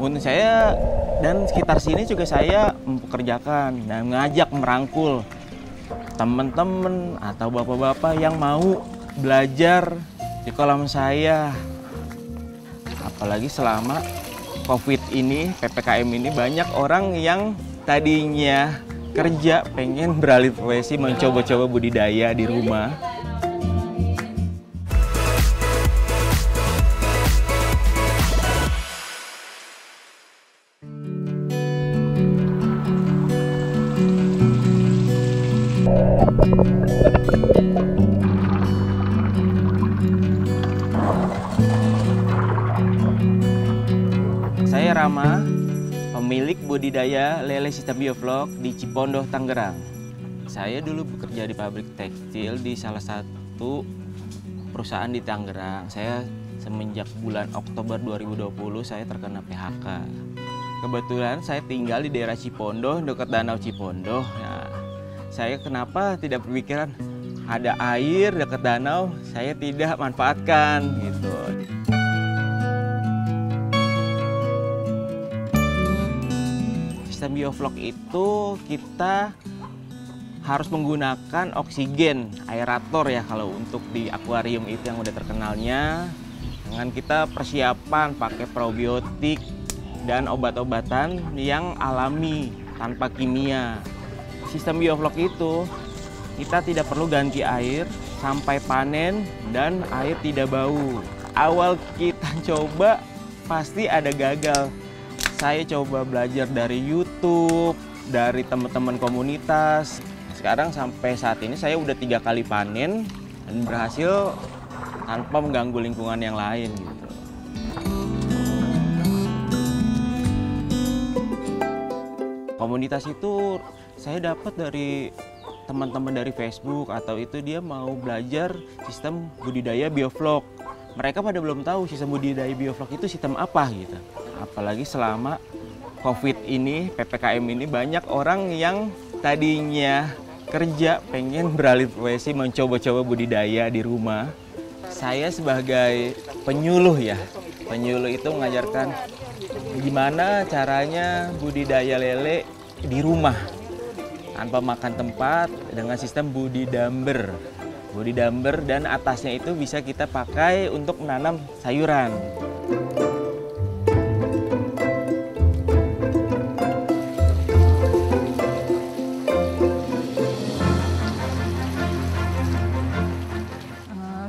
Untuk saya dan sekitar sini juga saya mempekerjakan dan mengajak merangkul teman-teman atau bapak-bapak yang mau belajar di kolam saya. Apalagi selama COVID ini, PPKM ini, banyak orang yang tadinya kerja pengen beralih profesi mencoba-coba budidaya di rumah. Saya Rama, pemilik budidaya lele sistem bioflok di Cipondoh, Tangerang. Saya dulu bekerja di pabrik tekstil di salah satu perusahaan di Tangerang. Saya semenjak bulan Oktober 2020 saya terkena PHK. Kebetulan saya tinggal di daerah Cipondoh, dekat Danau Cipondoh. Nah, saya kenapa tidak berpikiran ada air dekat danau, saya tidak manfaatkan gitu. Sistem bioflok itu kita harus menggunakan oksigen aerator ya kalau untuk di akuarium itu yang udah terkenalnya. Dengan kita persiapan pakai probiotik dan obat-obatan yang alami tanpa kimia. Sistem bioflok itu kita tidak perlu ganti air sampai panen dan air tidak bau. Awal kita coba pasti ada gagal. Saya coba belajar dari YouTube, dari teman-teman komunitas. Sekarang sampai saat ini saya udah 3 kali panen dan berhasil tanpa mengganggu lingkungan yang lain gitu. Komunitas itu saya dapat dari teman-teman dari Facebook atau itu dia mau belajar sistem budidaya bioflok. Mereka pada belum tahu sistem budidaya bioflok itu sistem apa gitu. Apalagi selama COVID ini, PPKM ini, banyak orang yang tadinya kerja pengen beralih profesi mencoba-coba budidaya di rumah. Saya sebagai penyuluh ya, penyuluh itu mengajarkan gimana caranya budidaya lele di rumah tanpa makan tempat dengan sistem budidamber. Budidamber dan atasnya itu bisa kita pakai untuk menanam sayuran.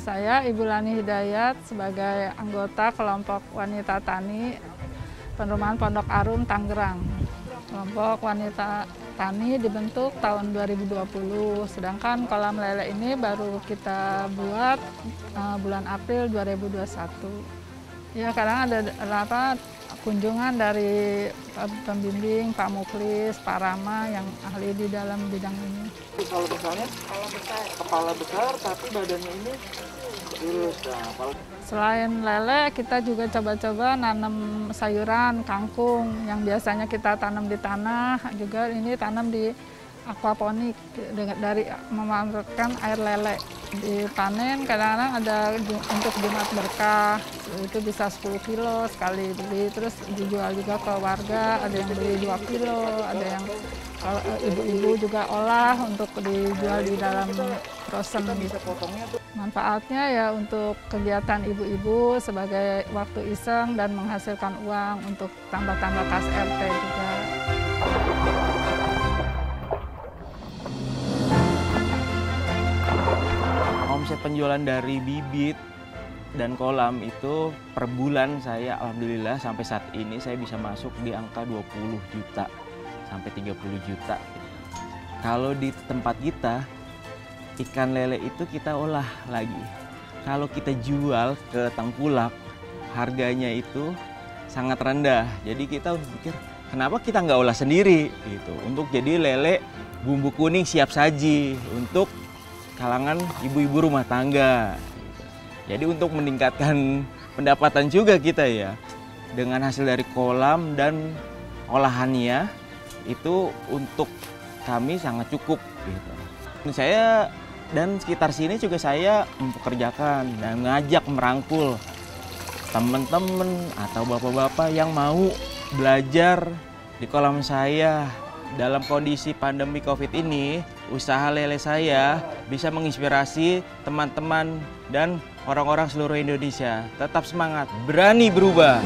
Saya Ibu Lani Hidayat sebagai anggota kelompok wanita tani Perumahan Pondok Arum, Tangerang. Kelompok wanita tani dibentuk tahun 2020, sedangkan kolam lele ini baru kita buat bulan April 2021. Ya, kadang ada kunjungan dari pembimbing, Pak Muklis, Pak Rama yang ahli di dalam bidang ini. Kalau misalnya kepala besar tapi badannya ini lurus. Selain lele, kita juga coba-coba nanam sayuran, kangkung yang biasanya kita tanam di tanah, juga ini tanam di aquaponik dari memanfaatkan air lele. Dipanen kadang-kadang ada untuk Jumat Berkah, itu bisa 10 kilo sekali beli, terus dijual juga ke warga, ada yang beli 2 kilo, ada yang ibu-ibu juga olah untuk dijual di dalam frozen. Manfaatnya ya untuk kegiatan ibu-ibu sebagai waktu iseng dan menghasilkan uang untuk tambah-tambah kas RT juga. Omset penjualan dari bibit dan kolam itu per bulan saya alhamdulillah sampai saat ini saya bisa masuk di angka 20 juta sampai 30 juta. Kalau di tempat kita ikan lele itu kita olah lagi. Kalau kita jual ke tengkulak harganya itu sangat rendah. Jadi kita pikir kenapa kita nggak olah sendiri gitu. Untuk jadi lele bumbu kuning siap saji untuk kalangan ibu-ibu rumah tangga. Jadi untuk meningkatkan pendapatan juga kita ya. Dengan hasil dari kolam dan olahannya itu untuk kami sangat cukup gitu. Saya dan sekitar sini juga saya mempekerjakan dan mengajak merangkul teman-teman atau bapak-bapak yang mau belajar di kolam saya. Dalam kondisi pandemi COVID ini, usaha lele saya bisa menginspirasi teman-teman dan orang-orang seluruh Indonesia. Tetap semangat, berani berubah.